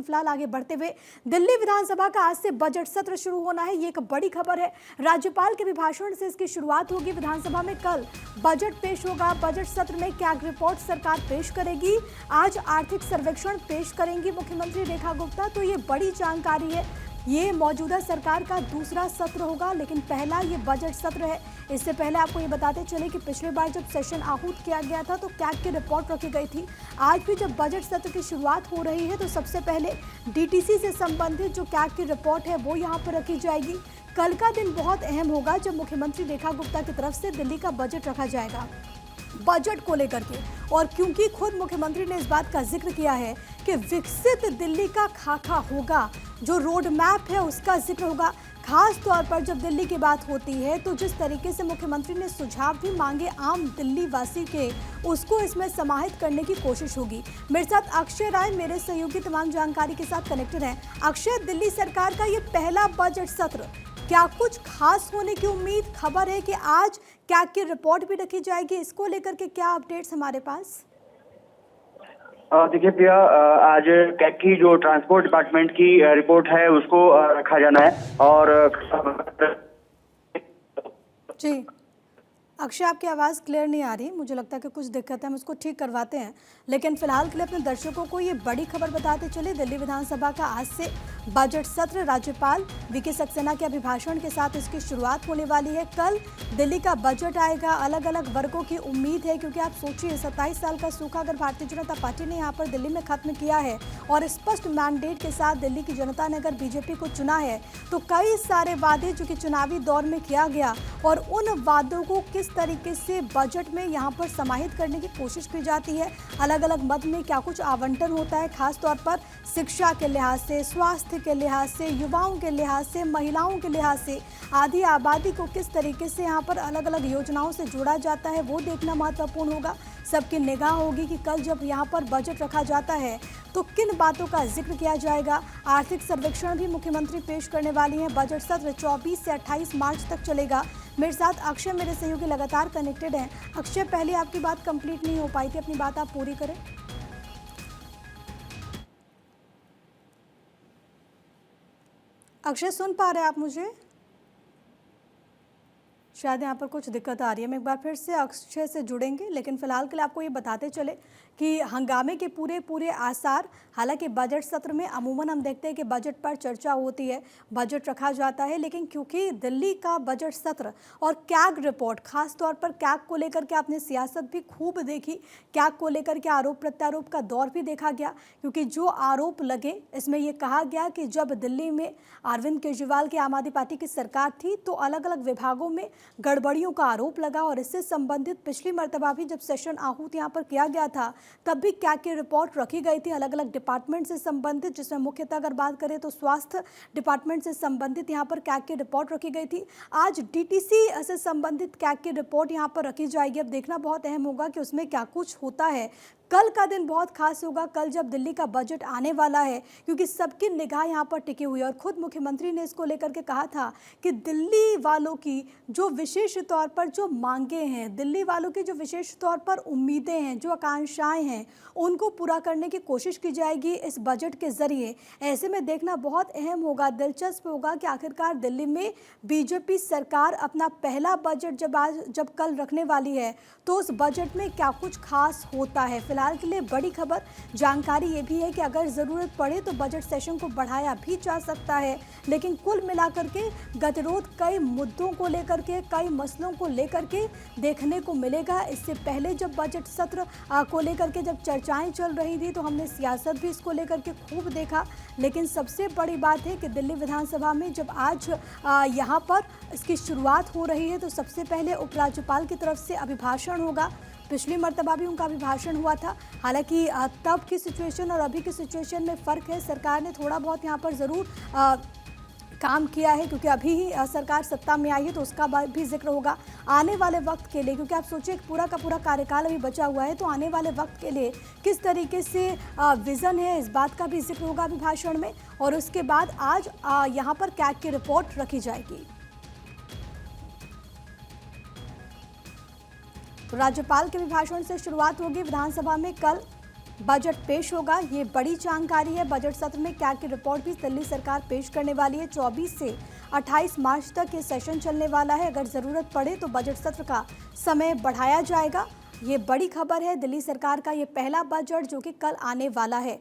लेकिन फिलहाल आगे बढ़ते हुए दिल्ली विधानसभा का आज से बजट सत्र शुरू होना है, ये एक बड़ी खबर है। राज्यपाल के अभिभाषण से इसकी शुरुआत होगी। विधानसभा में कल बजट पेश होगा। बजट सत्र में क्या रिपोर्ट सरकार पेश करेगी, आज आर्थिक सर्वेक्षण पेश करेंगी मुख्यमंत्री रेखा गुप्ता। तो ये बड़ी जानकारी है। ये मौजूदा सरकार का दूसरा सत्र होगा, लेकिन पहला ये बजट सत्र है। इससे पहले आपको ये बताते चले कि पिछली बार जब सेशन आहूत किया गया था तो कैग की रिपोर्ट रखी गई थी। आज भी जब बजट सत्र की शुरुआत हो रही है तो सबसे पहले डीटीसी से संबंधित जो कैग की रिपोर्ट है वो यहाँ पर रखी जाएगी। कल का दिन बहुत अहम होगा जब मुख्यमंत्री रेखा गुप्ता की तरफ से दिल्ली का बजट रखा जाएगा बजट को लेकर के। और क्योंकि खुद मुख्यमंत्री ने इस बात का जिक्र किया है कि विकसित दिल्ली का खाका होगा, जो रोड मैप है उसका जिक्र होगा। खास तौर पर जब दिल्ली की बात होती है तो जिस तरीके से मुख्यमंत्री ने सुझाव भी मांगे आम दिल्ली वासी के, उसको इसमें समाहित करने की कोशिश होगी। मेरे साथ अक्षय राय, मेरे सहयोगी, तमाम जानकारी के साथ कनेक्टेड हैं। अक्षय, दिल्ली सरकार का ये पहला बजट सत्र, क्या कुछ खास होने की उम्मीद? खबर है कि आज कैग की रिपोर्ट भी रखी जाएगी, इसको लेकर के क्या अपडेट्स हमारे पास? देखिए प्रिया, आज कैग की जो ट्रांसपोर्ट डिपार्टमेंट की रिपोर्ट है उसको रखा जाना है। और जी अक्षय, आपकी आवाज़ क्लियर नहीं आ रही, मुझे लगता है कि कुछ दिक्कत है, हम उसको ठीक करवाते हैं। लेकिन फिलहाल के लिए अपने दर्शकों को ये बड़ी खबर बताते चले, दिल्ली विधानसभा का आज से बजट सत्र, राज्यपाल वीके सक्सेना के अभिभाषण के साथ इसकी शुरुआत होने वाली है। कल दिल्ली का बजट आएगा। अलग अलग वर्गों की उम्मीद है, क्योंकि आप सोचिए 27 साल का सूखा अगर भारतीय जनता पार्टी ने यहाँ पर दिल्ली में खत्म किया है और स्पष्ट मैंडेट के साथ दिल्ली की जनता ने अगर बीजेपी को चुना है तो कई सारे वादे जो कि चुनावी दौर में किया गया और उन वादों को किस तरीके से बजट में यहाँ पर समाहित करने की कोशिश की जाती है। अलग अलग मद में क्या कुछ आवंटन होता है, खासतौर पर शिक्षा के लिहाज से, स्वास्थ्य के लिहाज से, युवाओं के लिहाज से, महिलाओं के लिहाज से, आधी आबादी को किस तरीके से यहाँ पर अलग अलग योजनाओं से जोड़ा जाता है, वो देखना महत्वपूर्ण होगा। सबकी निगाह होगी कि कल जब यहाँ पर बजट रखा जाता है तो किन बातों का जिक्र किया जाएगा। आर्थिक सर्वेक्षण भी मुख्यमंत्री पेश करने वाली हैं। बजट सत्र 24 से 28 मार्च तक चलेगा। मेरे साथ अक्षय, मेरे सहयोगी, लगातार कनेक्टेड हैं। अक्षय, पहले आपकी बात कंप्लीट नहीं हो पाई थी, अपनी बात आप पूरी करें। अक्षय, सुन पा रहे हैं आप मुझे? शायद यहाँ पर कुछ दिक्कत आ रही है। हम एक बार फिर से अक्षय से जुड़ेंगे, लेकिन फिलहाल के लिए आपको ये बताते चले कि हंगामे के पूरे आसार, हालांकि बजट सत्र में अमूमन हम देखते हैं कि बजट पर चर्चा होती है, बजट रखा जाता है, लेकिन क्योंकि दिल्ली का बजट सत्र और कैग रिपोर्ट, खास तौर पर कैग को लेकर के आपने सियासत भी खूब देखी, कैग को लेकर के आरोप प्रत्यारोप का दौर भी देखा गया, क्योंकि जो आरोप लगे इसमें यह कहा गया कि जब दिल्ली में अरविंद केजरीवाल की आम आदमी पार्टी की सरकार थी तो अलग अलग विभागों में गड़बड़ियों का आरोप लगा। और इससे संबंधित पिछली मर्तबा भी जब सेशन आहूत यहाँ पर किया गया था तब भी कैग की रिपोर्ट रखी गई थी, अलग अलग डिपार्टमेंट से संबंधित, जिसमें मुख्यतः अगर बात करें तो स्वास्थ्य डिपार्टमेंट से संबंधित यहाँ पर कैग की रिपोर्ट रखी गई थी। आज डीटीसी से संबंधित कैग की रिपोर्ट यहाँ पर रखी जाएगी। अब देखना बहुत अहम होगा कि उसमें क्या कुछ होता है। कल का दिन बहुत खास होगा, कल जब दिल्ली का बजट आने वाला है, क्योंकि सबकी निगाह यहाँ पर टिकी हुई है। और खुद मुख्यमंत्री ने इसको लेकर के कहा था कि दिल्ली वालों की जो विशेष तौर पर जो मांगे हैं, दिल्ली वालों की जो विशेष तौर पर उम्मीदें हैं, जो आकांक्षाएं हैं, उनको पूरा करने की कोशिश की जाएगी इस बजट के जरिए। ऐसे में देखना बहुत अहम होगा, दिलचस्प होगा कि आखिरकार दिल्ली में बीजेपी सरकार अपना पहला बजट जब कल रखने वाली है तो उस बजट में क्या कुछ खास होता है। फिलहाल के लिए बड़ी खबर, जानकारी ये भी है कि अगर ज़रूरत पड़े तो बजट सेशन को बढ़ाया भी जा सकता है, लेकिन कुल मिलाकर के गतिरोध कई मुद्दों को लेकर के, कई मसलों को लेकर के देखने को मिलेगा। इससे पहले जब बजट सत्र को लेकर के जब चर्चाएं चल रही थी तो हमने सियासत भी इसको लेकर के खूब देखा, लेकिन सबसे बड़ी बात है कि दिल्ली विधानसभा में जब आज यहाँ पर इसकी शुरुआत हो रही है तो सबसे पहले उपराज्यपाल की तरफ से अभिभाषण होगा। पिछली मर्तबा भी उनका अभिभाषण हुआ था। हालांकि तब की सिचुएशन और अभी की सिचुएशन में फ़र्क है। सरकार ने थोड़ा बहुत यहाँ पर ज़रूर काम किया है, क्योंकि अभी ही सरकार सत्ता में आई है, तो उसका भी जिक्र होगा आने वाले वक्त के लिए। क्योंकि आप सोचिए पूरा का पूरा कार्यकाल अभी बचा हुआ है, तो आने वाले वक्त के लिए किस तरीके से विज़न है, इस बात का भी जिक्र होगा अभिभाषण में। और उसके बाद आज यहाँ पर कैग की रिपोर्ट रखी जाएगी। राज्यपाल के अभिभाषण से शुरुआत होगी। विधानसभा में कल बजट पेश होगा। ये बड़ी जानकारी है। बजट सत्र में क्या की रिपोर्ट भी दिल्ली सरकार पेश करने वाली है। 24 से 28 मार्च तक ये सेशन चलने वाला है। अगर जरूरत पड़े तो बजट सत्र का समय बढ़ाया जाएगा। ये बड़ी खबर है। दिल्ली सरकार का ये पहला बजट जो कि कल आने वाला है।